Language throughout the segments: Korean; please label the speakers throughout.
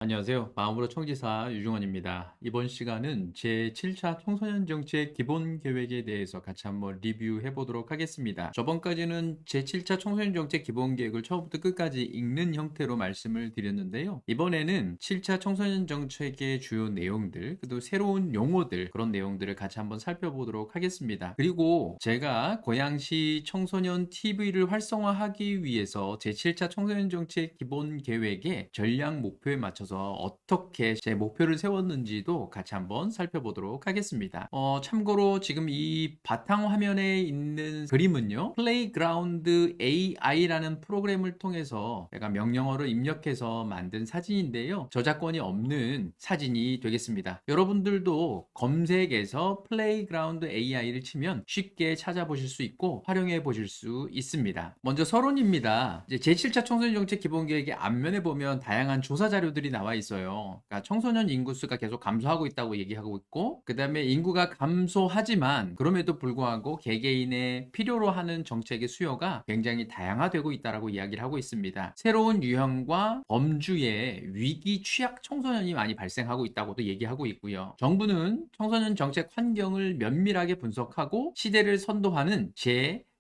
Speaker 1: 안녕하세요. 마음으로 청지사 유중원입니다. 이번 시간은 제7차 청소년 정책 기본 계획에 대해서 같이 한번 리뷰해 보도록 하겠습니다. 저번까지는 제7차 청소년 정책 기본 계획을 처음부터 끝까지 읽는 형태로 말씀을 드렸는데요. 이번에는 7차 청소년 정책의 주요 내용들, 그리고 새로운 용어들, 그런 내용들을 같이 한번 살펴보도록 하겠습니다. 그리고 제가 고양시 청소년 TV를 활성화하기 위해서 제7차 청소년 정책 기본 계획의 전략 목표에 맞춰서 어떻게 제 목표를 세웠는지도 같이 한번 살펴보도록 하겠습니다. 참고로 지금 이 바탕 화면에 있는 그림은요, 플레이그라운드 AI라는 프로그램을 통해서 제가 명령어를 입력해서 만든 사진인데요, 저작권이 없는 사진이 되겠습니다. 여러분들도 검색에서 플레이그라운드 AI를 치면 쉽게 찾아보실 수 있고 활용해 보실 수 있습니다. 먼저 서론입니다. 이제 제7차 청소년 정책 기본 계획의 앞면에 보면 다양한 조사 자료들이 나와 있어요. 그러니까 청소년 인구 수가 계속 감소하고 있다고 얘기하고 있고, 그 다음에 인구가 감소하지만 그럼에도 불구하고 개개인의 필요로 하는 정책의 수요가 굉장히 다양화되고 있다라고 이야기를 하고 있습니다. 새로운 유형과 범주의 위기 취약 청소년이 많이 발생하고 있다고도 얘기하고 있고요. 정부는 청소년 정책 환경을 면밀하게 분석하고 시대를 선도하는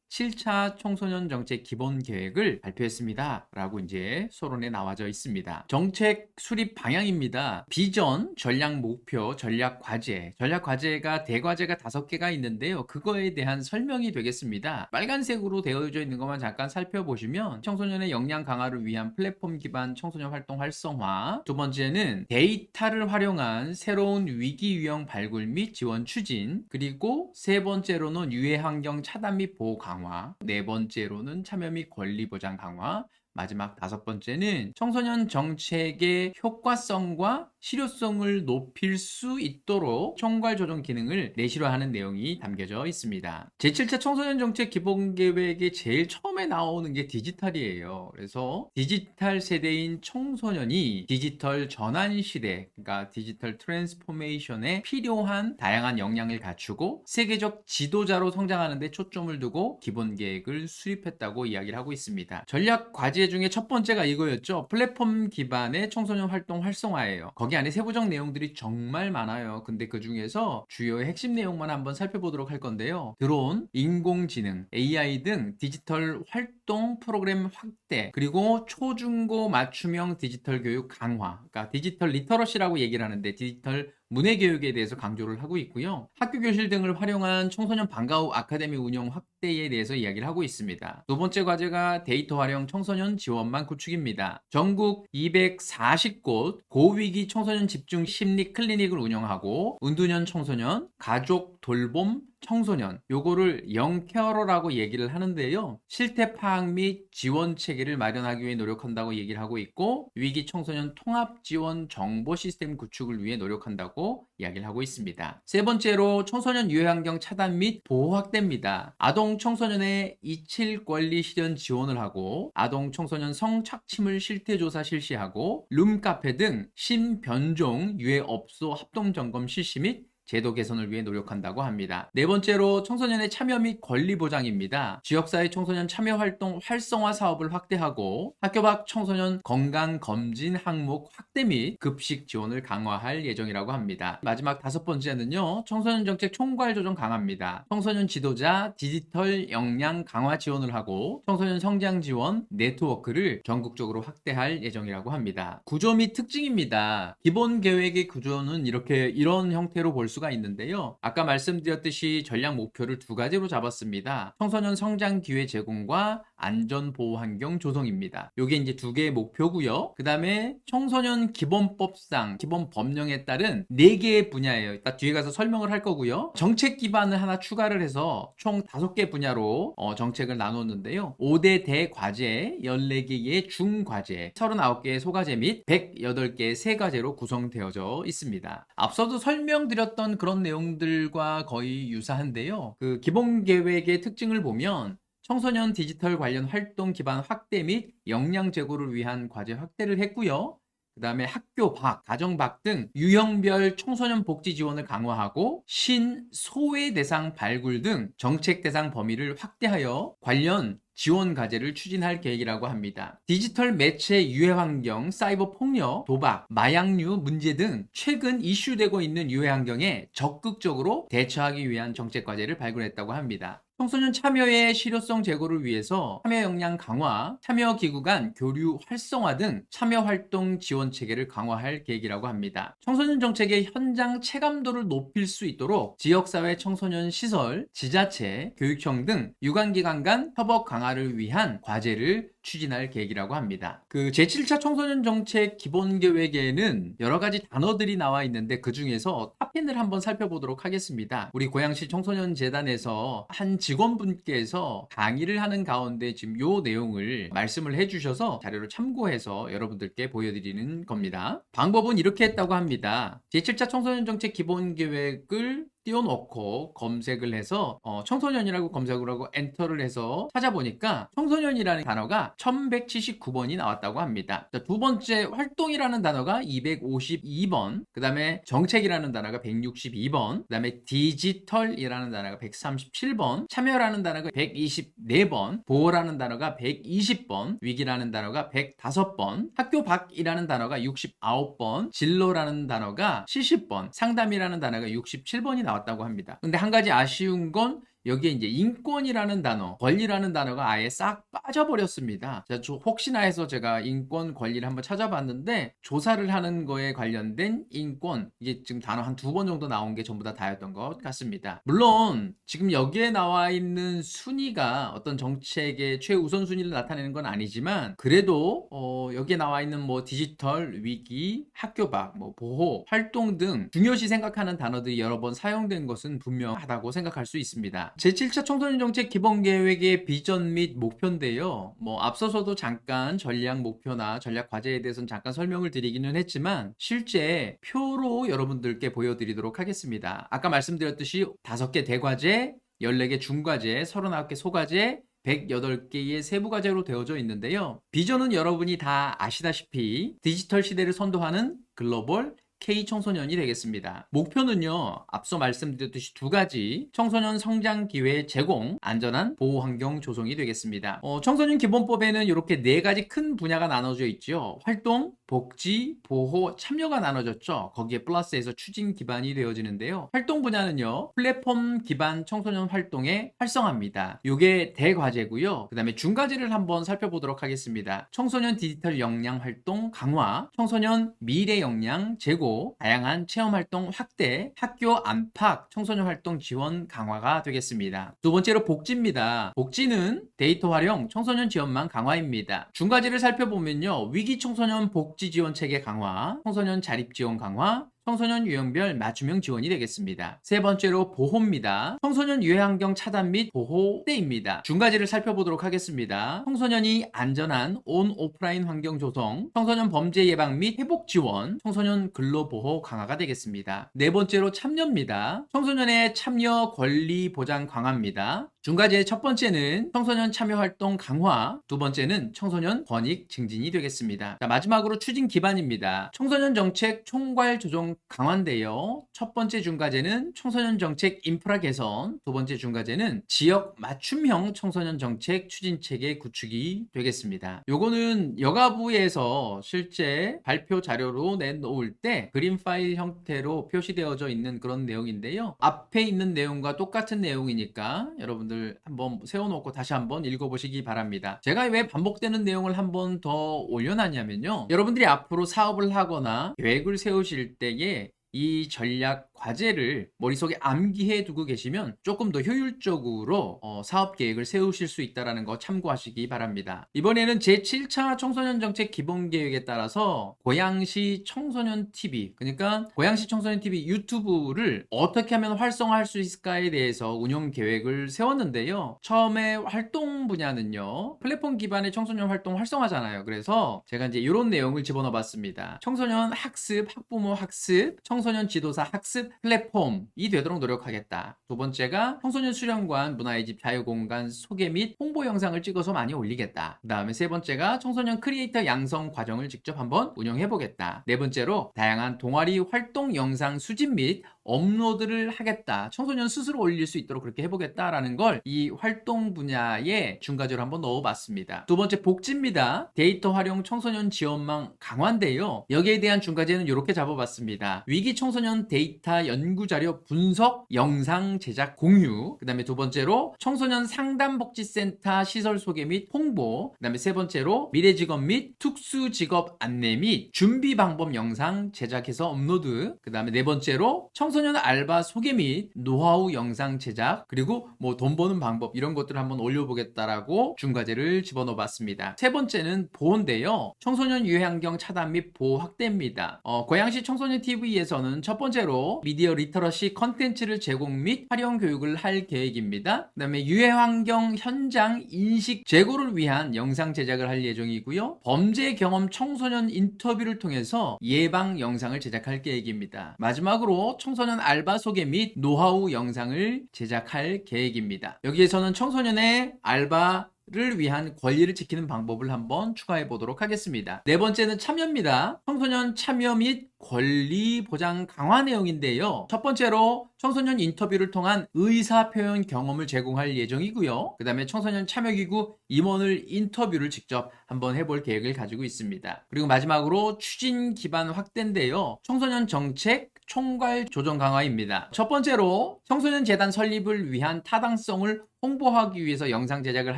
Speaker 1: 7차 청소년 정책 기본 계획을 발표했습니다. 라고 이제 서론에 나와져 있습니다. 정책 수립 방향입니다. 비전, 전략 목표, 전략 과제. 전략 과제가 대과제가 5개가 있는데요. 그거에 대한 설명이 되겠습니다. 빨간색으로 되어져 있는 것만 잠깐 살펴보시면 청소년의 역량 강화를 위한 플랫폼 기반 청소년 활동 활성화. 두 번째는 데이터를 활용한 새로운 위기 유형 발굴 및 지원 추진. 그리고 세 번째로는 유해 환경 차단 및 보호 강화. 네 번째로는 참여 및 권리 보장 강화. 마지막 5번째는 청소년 정책의 효과성과 실효성을 높일 수 있도록 총괄 조정 기능을 내실화하는 내용이 담겨져 있습니다. 제7차 청소년 정책 기본 계획의 제일 처음에 나오는 게 디지털이에요. 그래서 디지털 세대인 청소년이 디지털 전환 시대, 그러니까 디지털 트랜스포메이션에 필요한 다양한 역량을 갖추고 세계적 지도자로 성장하는 데 초점을 두고 기본 계획을 수립했다고 이야기를 하고 있습니다. 전략 과제 중에 첫 번째가 이거였죠. 플랫폼 기반의 청소년 활동 활성화예요. 거기 안에 세부적 내용들이 정말 많아요. 근데 그 중에서 주요 핵심 내용만 한번 살펴보도록 할 건데요. 드론, 인공지능, AI 등 디지털 활동 프로그램 확대, 그리고 초중고 맞춤형 디지털 교육 강화, 그러니까 디지털 리터러시라고 얘기를 하는데 디지털 문해 교육에 대해서 강조를 하고 있고요. 학교 교실 등을 활용한 청소년 방과 후 아카데미 운영 확대에 대해서 이야기를 하고 있습니다. 두 번째 과제가 데이터 활용 청소년 지원망 구축입니다. 전국 240곳 고위기 청소년 집중 심리 클리닉을 운영하고 은둔형 청소년, 가족 돌봄 청소년, 요거를 영케어러라고 얘기를 하는데요. 실태 파악 및 지원 체계를 마련하기 위해 노력한다고 얘기를 하고 있고, 위기 청소년 통합 지원 정보 시스템 구축을 위해 노력한다고 이야기를 하고 있습니다. 세 번째로 청소년 유해 환경 차단 및 보호 확대입니다. 아동 청소년의 이칠 권리 실현 지원을 하고, 아동 청소년 성착취물 실태 조사 실시하고, 룸카페 등 신변종 유해 업소 합동 점검 실시 및 제도 개선을 위해 노력한다고 합니다. 네 번째로 청소년의 참여 및 권리 보장입니다. 지역사회 청소년 참여 활동 활성화 사업을 확대하고 학교 밖 청소년 건강검진 항목 확대 및 급식 지원을 강화할 예정이라고 합니다. 마지막 5번째는요. 청소년 정책 총괄 조정 강화입니다. 청소년 지도자 디지털 역량 강화 지원을 하고 청소년 성장 지원 네트워크를 전국적으로 확대할 예정이라고 합니다. 구조 및 특징입니다. 기본 계획의 구조는 이런 형태로 볼 수가 있는데요. 아까 말씀드렸듯이 전략 목표를 2가지로 잡았습니다. 청소년 성장 기회 제공과 안전 보호 환경 조성입니다. 이게 이제 2개의 목표고요. 그 다음에 청소년 기본법상 기본 법령에 따른 4개의 분야예요. 이따 뒤에 가서 설명을 할 거고요. 정책 기반을 하나 추가를 해서 총 5개 분야로 정책을 나눴는데요. 5대 대과제, 14개의 중과제, 39개의 소과제 및 108개의 세과제로 구성되어져 있습니다. 앞서도 설명드렸던 그런 내용들과 거의 유사한데요. 그 기본 계획의 특징을 보면 청소년 디지털 관련 활동 기반 확대 및 역량 제고를 위한 과제 확대를 했고요. 그 다음에 학교 밖, 가정 밖 등 유형별 청소년 복지 지원을 강화하고 신소외 대상 발굴 등 정책 대상 범위를 확대하여 관련 지원 과제를 추진할 계획이라고 합니다. 디지털 매체 유해 환경, 사이버 폭력, 도박, 마약류 문제 등 최근 이슈되고 있는 유해 환경에 적극적으로 대처하기 위한 정책 과제를 발굴했다고 합니다. 청소년 참여의 실효성 제고를 위해서 참여 역량 강화, 참여 기구 간 교류 활성화 등 참여 활동 지원 체계를 강화할 계획이라고 합니다. 청소년 정책의 현장 체감도를 높일 수 있도록 지역사회 청소년 시설, 지자체, 교육청 등 유관기관 간 협업 강화를 위한 과제를 추진할 계획이라고 합니다. 그 제7차 청소년 정책 기본 계획에는 여러 가지 단어들이 나와 있는데 그 중에서 탑10을 한번 살펴보도록 하겠습니다. 우리 고양시 청소년 재단에서 한 직원분께서 강의를 하는 가운데 지금 요 내용을 말씀을 해주셔서 자료를 참고해서 여러분들께 보여드리는 겁니다. 방법은 이렇게 했다고 합니다. 제7차 청소년 정책 기본 계획을 띄워놓고 검색을 해서 청소년이라고 검색을 하고 엔터를 해서 찾아보니까 청소년이라는 단어가 1179번이 나왔다고 합니다. 자, 두 번째 활동이라는 단어가 252번, 그 다음에 정책이라는 단어가 162번, 그 다음에 디지털이라는 단어가 137번, 참여라는 단어가 124번, 보호라는 단어가 120번, 위기라는 단어가 105번, 학교 밖이라는 단어가 69번, 진로라는 단어가 70번, 상담이라는 단어가 67번이 나왔다고 합니다. 근데 한 가지 아쉬운 건 여기에 이제 인권이라는 단어, 권리라는 단어가 아예 싹 빠져버렸습니다. 자, 혹시나 해서 제가 인권, 권리를 한번 찾아봤는데 조사를 하는 거에 관련된 인권, 이게 지금 단어 한 2번 정도 나온 게 전부 다 다였던 것 같습니다. 물론 지금 여기에 나와 있는 순위가 어떤 정책의 최우선 순위를 나타내는 건 아니지만 그래도 여기에 나와 있는 뭐 디지털, 위기, 학교 밖, 뭐 보호, 활동 등 중요시 생각하는 단어들이 여러 번 사용된 것은 분명하다고 생각할 수 있습니다. 제7차 청소년 정책 기본 계획의 비전 및 목표인데요. 뭐 앞서서도 잠깐 전략 목표나 전략 과제에 대해서는 잠깐 설명을 드리기는 했지만 실제 표로 여러분들께 보여드리도록 하겠습니다. 아까 말씀드렸듯이 5개 대과제, 14개 중과제, 39개 소과제, 108개의 세부과제로 되어져 있는데요. 비전은 여러분이 다 아시다시피 디지털 시대를 선도하는 글로벌 K 청소년이 되겠습니다. 목표는요, 앞서 말씀드렸듯이 2가지 청소년 성장 기회 제공, 안전한 보호 환경 조성이 되겠습니다. 청소년 기본법에는 이렇게 4가지 큰 분야가 나눠져 있죠. 활동, 복지, 보호, 참여가 나눠졌죠. 거기에 플러스해서 추진 기반이 되어지는데요. 활동 분야는요, 플랫폼 기반 청소년 활동의 활성화입니다. 이게 대과제고요. 그 다음에 중과제를 한번 살펴보도록 하겠습니다. 청소년 디지털 역량 활동 강화, 청소년 미래 역량 제고, 다양한 체험활동 확대, 학교 안팎 청소년 활동 지원 강화가 되겠습니다. 두 번째로 복지입니다. 복지는 데이터 활용, 청소년 지원망 강화입니다. 중과제를 살펴보면요, 위기 청소년 복지 지원 체계 강화, 청소년 자립 지원 강화, 청소년 유형별 맞춤형 지원이 되겠습니다. 세 번째로 보호입니다. 청소년 유해 환경 차단 및 보호 확대입니다. 중과제를 살펴보도록 하겠습니다. 청소년이 안전한 온 오프라인 환경 조성, 청소년 범죄 예방 및 회복 지원, 청소년 근로 보호 강화가 되겠습니다. 네 번째로 참여입니다. 청소년의 참여 권리 보장 강화입니다. 중과제의 첫 번째는 청소년 참여 활동 강화, 두 번째는 청소년 권익 증진이 되겠습니다. 자, 마지막으로 추진 기반입니다. 청소년 정책 총괄 조정 강화인데요. 첫 번째 중과제는 청소년 정책 인프라 개선, 두 번째 중과제는 지역 맞춤형 청소년 정책 추진 체계 구축이 되겠습니다. 요거는 여가부에서 실제 발표 자료로 내놓을 때 그림 파일 형태로 표시되어져 있는 그런 내용인데요. 앞에 있는 내용과 똑같은 내용이니까 여러분들 한번 세워놓고 다시 한번 읽어보시기 바랍니다. 제가 왜 반복되는 내용을 한번 더 올려놨냐면요, 여러분들이 앞으로 사업을 하거나 계획을 세우실 때에 이 전략 과제를 머릿속에 암기해 두고 계시면 조금 더 효율적으로 사업 계획을 세우실 수 있다는 거 참고하시기 바랍니다. 이번에는 제7차 청소년 정책 기본 계획에 따라서 고양시 청소년 TV, 그러니까 고양시 청소년 TV 유튜브를 어떻게 하면 활성화할 수 있을까에 대해서 운영 계획을 세웠는데요. 처음에 활동 분야는요, 플랫폼 기반의 청소년 활동 활성화잖아요. 그래서 제가 이제 이런 내용을 집어넣어 봤습니다. 청소년 학습, 학부모 학습, 청소년 지도사 학습 플랫폼이 되도록 노력하겠다. 두 번째가 청소년 수련관, 문화의 집 자유공간 소개 및 홍보 영상을 찍어서 많이 올리겠다. 그 다음에 세 번째가 청소년 크리에이터 양성 과정을 직접 한번 운영해 보겠다. 네 번째로 다양한 동아리 활동 영상 수집 및 업로드를 하겠다. 청소년 스스로 올릴 수 있도록 그렇게 해보겠다라는 걸 이 활동 분야에 중과제로 한번 넣어봤습니다. 두 번째 복지입니다. 데이터 활용 청소년 지원망 강화인데요. 여기에 대한 중과제는 이렇게 잡아봤습니다. 위기 청소년 데이터 연구 자료 분석, 영상 제작 공유. 그 다음에 두 번째로 청소년 상담복지센터 시설 소개 및 홍보. 그 다음에 세 번째로 미래직업 및 특수직업 안내 및 준비 방법 영상 제작해서 업로드. 그 다음에 네 번째로 청소년 알바 소개 및 노하우 영상 제작, 그리고 뭐 돈 버는 방법 이런 것들을 한번 올려보겠다라고 중과제를 집어넣어 봤습니다. 세 번째는 보호인데요. 청소년 유해 환경 차단 및 보호 확대입니다. 고양시 청소년 TV에서는 첫 번째로 미디어 리터러시 컨텐츠를 제공 및 활용 교육을 할 계획입니다. 그 다음에 유해 환경 현장 인식 제고를 위한 영상 제작을 할 예정이고요. 범죄 경험 청소년 인터뷰를 통해서 예방 영상을 제작할 계획입니다. 마지막으로 청소년 알바 소개 및 노하우 영상을 제작할 계획입니다. 여기에서는 청소년의 알바를 위한 권리를 지키는 방법을 한번 추가해 보도록 하겠습니다. 네 번째는 참여입니다. 청소년 참여 및 권리 보장 강화 내용인데요. 첫 번째로 청소년 인터뷰를 통한 의사 표현 경험을 제공할 예정이고요. 그 다음에 청소년 참여기구 임원을 인터뷰를 직접 한번 해볼 계획을 가지고 있습니다. 그리고 마지막으로 추진 기반 확대인데요. 청소년 정책 총괄 조정 강화입니다. 첫 번째로 청소년 재단 설립을 위한 타당성을 홍보하기 위해서 영상 제작을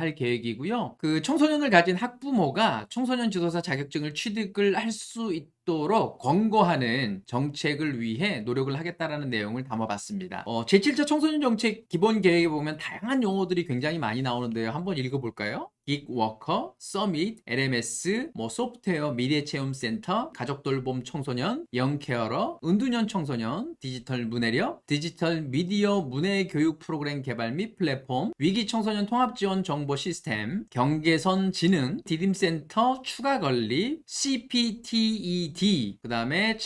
Speaker 1: 할 계획이고요. 그 청소년을 가진 학부모가 청소년 지도사 자격증을 취득을 할 수 있도록 권고하는 정책을 위해 노력을 하겠다라는 내용을 담아봤습니다. 제7차 청소년 정책 기본 계획에 보면 다양한 용어들이 굉장히 많이 나오는데요. 한번 읽어볼까요? 긱워커, 서밋, LMS, 소프트웨어 미래체험센터, 가족돌봄 청소년, 영케어러, 은둔형 청소년, 디지털 문해력, 디지털 미디어 문해 교육 프로그램 개발 및 플랫폼, 위기 청소년 통합 지원 정보 시스템, 경계선 지능, 디딤센터 추가 건립, CPTED, 그 다음에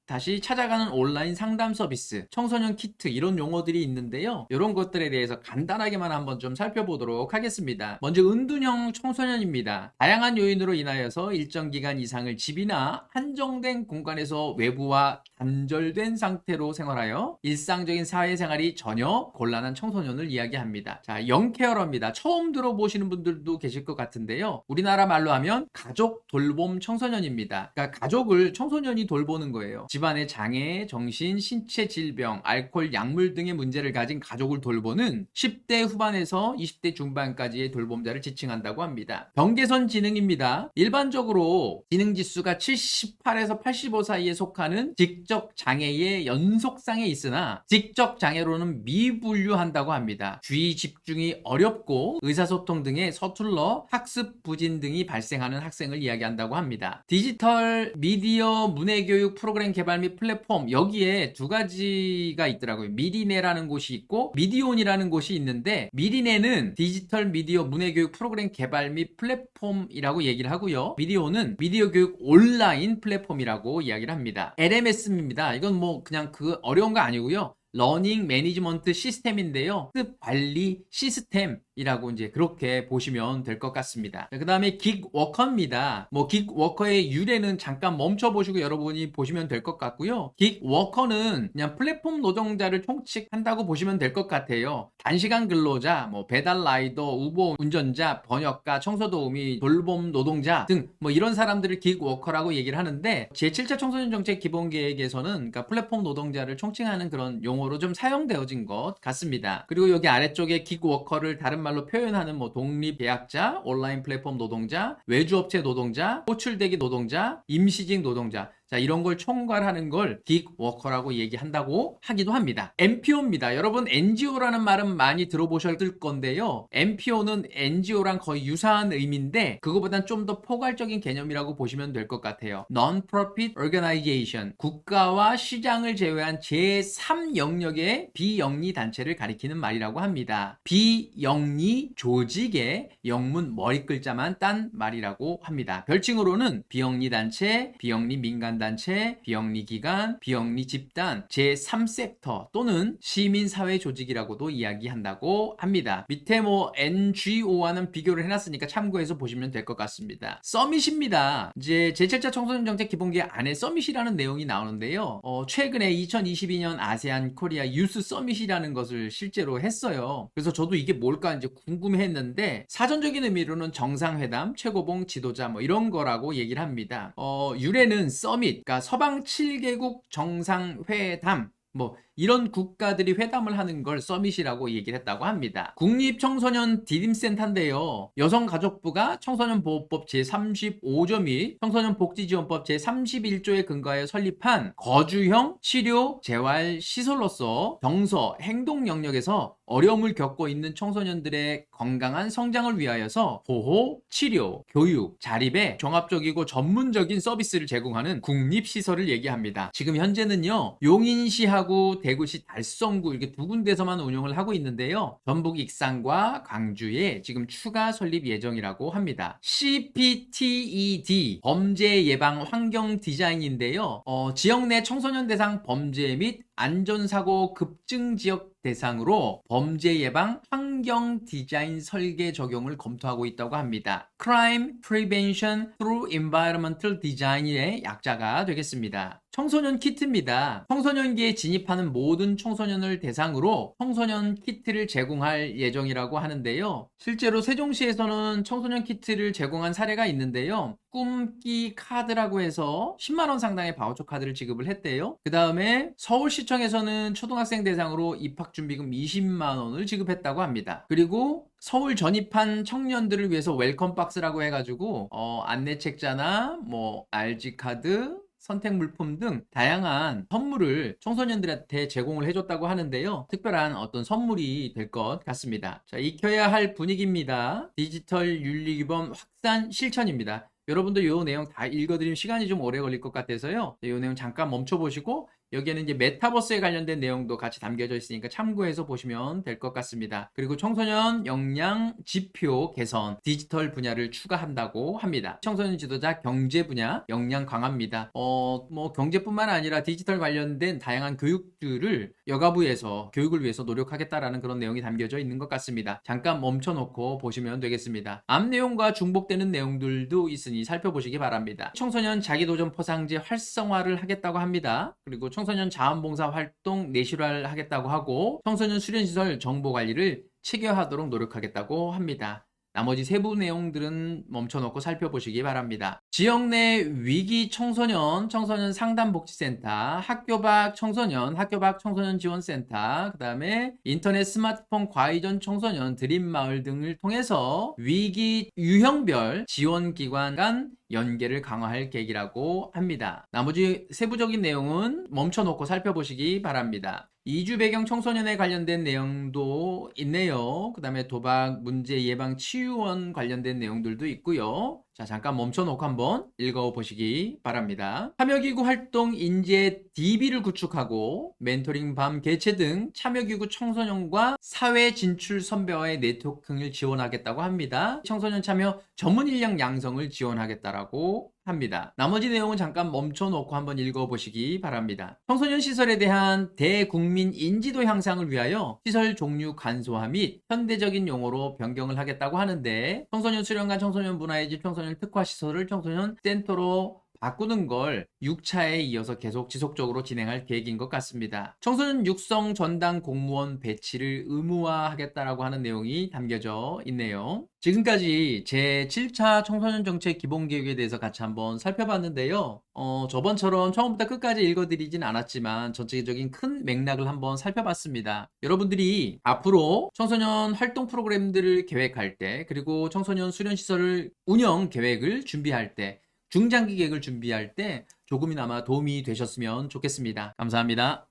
Speaker 1: 다시 찾아가는 온라인 상담 서비스, 청소년 키트 이런 용어들이 있는데요. 이런 것들에 대해서 간단하게만 한번 좀 살펴보도록 하겠습니다. 먼저 은둔형 청소년입니다. 다양한 요인으로 인하여서 일정 기간 이상을 집이나 한정된 공간에서 외부와 단절된 상태로 생활하여 일상적인 사회생활이 전혀 곤란한 청소년을 이야기합니다. 자, 영케어러입니다. 처음 들어보시는 분들도 계실 것 같은데요. 우리나라 말로 하면 가족 돌봄 청소년입니다. 그러니까 가족을 청소년이 돌보는 거예요. 집안의 장애, 정신, 신체 질병, 알코올, 약물 등의 문제를 가진 가족을 돌보는 10대 후반에서 20대 중반까지의 돌봄자를 지칭한다고 합니다. 경계선 지능입니다. 일반적으로 지능 지수가 78에서 85 사이에 속하는 직접 장애의 연속상에 있으나 직접 장애로는 미분류한다고 합니다. 주의 집중이 어렵고 의사소통 등의 서툴러 학습 부진 등이 발생하는 학생을 이야기한다고 합니다. 디지털 미디어 문해교육 프로그램 개발 및 플랫폼, 여기에 두 가지가 있더라고요. 미리네라는 곳이 있고 미디온이라는 곳이 있는데, 미리네는 디지털 미디어 문해교육 프로그램 개발 및 플랫폼이라고 얘기를 하고요. 미디온은 미디어 교육 온라인 플랫폼이라고 이야기를 합니다. LMS입니다. 이건 그냥 어려운 거 아니고요. 러닝 매니지먼트 시스템인데요. 습 관리 시스템이라고 이제 그렇게 보시면 될 것 같습니다. 그 다음에 긱워커입니다. 긱워커의 유래는 잠깐 멈춰보시고 여러분이 보시면 될 것 같고요. 긱워커는 그냥 플랫폼 노동자를 총칙한다고 보시면 될 것 같아요. 단시간 근로자, 배달 라이더, 우버 운전자, 번역가, 청소도우미, 돌봄 노동자 등 이런 사람들을 긱워커라고 얘기를 하는데, 제7차 청소년 정책 기본 계획에서는 그러니까 플랫폼 노동자를 총칭하는 그런 용어로 좀 사용되어진 것 같습니다. 그리고 여기 아래쪽에 긱워커를 다른 말로 표현하는 독립계약자, 온라인 플랫폼 노동자, 외주업체 노동자, 호출대기 노동자, 임시직 노동자, 자, 이런 걸 총괄하는 걸 긱워커라고 얘기한다고 하기도 합니다. NPO입니다. 여러분 NGO라는 말은 많이 들어보셨을 건데요. NPO는 NGO랑 거의 유사한 의미인데 그거보단 좀 더 포괄적인 개념이라고 보시면 될 것 같아요. Non-profit organization, 국가와 시장을 제외한 제3 영역의 비영리 단체를 가리키는 말이라고 합니다. 비영리 조직의 영문 머리 글자만 딴 말이라고 합니다. 별칭으로는 비영리 단체, 비영리 민간 민간단체, 비영리기관, 비영리집단, 제3섹터 또는 시민사회 조직이라고도 이야기한다고 합니다. 밑에 뭐 NGO와는 비교를 해놨으니까 참고해서 보시면 될 것 같습니다. 서밋입니다. 이제 제7차 청소년정책 기본계획 안에 서밋이라는 내용이 나오는데요. 최근에 2022년 아세안 코리아 유스 서밋이라는 것을 실제로 했어요. 그래서 저도 이게 뭘까 이제 궁금했는데 사전적인 의미로는 정상회담, 최고봉 지도자 뭐 이런 거라고 얘기를 합니다. 유래는 서밋, 그러니까 서방 7개국 정상회담 뭐 이런 국가들이 회담을 하는 걸 서밋이라고 얘기를 했다고 합니다. 국립청소년 디딤센터인데요. 여성가족부가 청소년보호법 제35조 및 청소년복지지원법 제31조에 근거하여 설립한 거주형 치료 재활 시설로서 정서, 행동 영역에서 어려움을 겪고 있는 청소년들의 건강한 성장을 위하여서 보호, 치료, 교육, 자립에 종합적이고 전문적인 서비스를 제공하는 국립시설을 얘기합니다. 지금 현재는요, 용인시하고 대구시 달성구 이렇게 두 군데서만 운영을 하고 있는데요. 전북 익산과 광주에 지금 추가 설립 예정이라고 합니다. CPTED 범죄 예방 환경 디자인인데요. 지역 내 청소년 대상 범죄 및 안전사고 급증 지역 대상으로 범죄 예방 환경 디자인 설계 적용을 검토하고 있다고 합니다. Crime Prevention Through Environmental Design의 약자가 되겠습니다. 청소년 키트입니다. 청소년기에 진입하는 모든 청소년을 대상으로 청소년 키트를 제공할 예정이라고 하는데요. 실제로 세종시에서는 청소년 키트를 제공한 사례가 있는데요. 꿈기 카드라고 해서 10만 원 상당의 바우처 카드를 지급을 했대요. 그 다음에 서울시청에서는 초등학생 대상으로 입학준비금 20만 원을 지급했다고 합니다. 그리고 서울 전입한 청년들을 위해서 웰컴 박스라고 해가지고 안내책자나 뭐 RG카드, 선택 물품 등 다양한 선물을 청소년들한테 제공을 해줬다고 하는데요. 특별한 어떤 선물이 될 것 같습니다. 자, 익혀야 할 분위기입니다. 디지털 윤리규범 확산 실천입니다. 여러분들 이 내용 다 읽어드리면 시간이 좀 오래 걸릴 것 같아서요. 이 내용 잠깐 멈춰보시고 여기에는 이제 메타버스에 관련된 내용도 같이 담겨져 있으니까 참고해서 보시면 될 것 같습니다. 그리고 청소년 역량 지표 개선, 디지털 분야를 추가한다고 합니다. 청소년 지도자 경제 분야 역량 강화입니다. 뭐 경제뿐만 아니라 디지털 관련된 다양한 교육들을 여가부에서 교육을 위해서 노력하겠다라는 그런 내용이 담겨져 있는 것 같습니다. 잠깐 멈춰놓고 보시면 되겠습니다. 앞 내용과 중복되는 내용들도 있으니 살펴보시기 바랍니다. 청소년 자기도전 포상제 활성화를 하겠다고 합니다. 그리고 청소년 자원봉사 활동 내실화를 하겠다고 하고 청소년 수련시설 정보관리를 체계화하도록 노력하겠다고 합니다. 나머지 세부 내용들은 멈춰놓고 살펴보시기 바랍니다. 지역 내 위기 청소년 상담복지센터, 학교 밖 청소년 지원센터, 그 다음에 인터넷 스마트폰 과의전 청소년 드림마을 등을 통해서 위기 유형별 지원기관 간 연계를 강화할 계획이라고 합니다. 나머지 세부적인 내용은 멈춰놓고 살펴보시기 바랍니다. 이주 배경 청소년에 관련된 내용도 있네요. 그 다음에 도박 문제 예방 치유원 관련된 내용들도 있고요. 자, 잠깐 멈춰놓고 한번 읽어보시기 바랍니다. 참여기구 활동 인재 DB를 구축하고 멘토링 밤 개최 등 참여기구 청소년과 사회 진출 선배와의 네트워킹을 지원하겠다고 합니다. 청소년 참여 전문 인력 양성을 지원하겠다라고 합니다. 나머지 내용은 잠깐 멈춰놓고 한번 읽어보시기 바랍니다. 청소년 시설에 대한 대국민 인지도 향상을 위하여 시설 종류 간소화 및 현대적인 용어로 변경을 하겠다고 하는데 청소년 수련관, 청소년 문화의 집, 청소년 특화 시설을 청소년 센터로 바꾸는 걸 6차에 이어서 계속 지속적으로 진행할 계획인 것 같습니다. 청소년 육성 전담 공무원 배치를 의무화하겠다라고 하는 내용이 담겨져 있네요. 지금까지 제7차 청소년 정책 기본계획에 대해서 같이 한번 살펴봤는데요. 저번처럼 처음부터 끝까지 읽어드리진 않았지만 전체적인 큰 맥락을 한번 살펴봤습니다. 여러분들이 앞으로 청소년 활동 프로그램들을 계획할 때 그리고 청소년 수련시설을 운영 계획을 준비할 때 중장기 계획을 준비할 때 조금이나마 도움이 되셨으면 좋겠습니다. 감사합니다.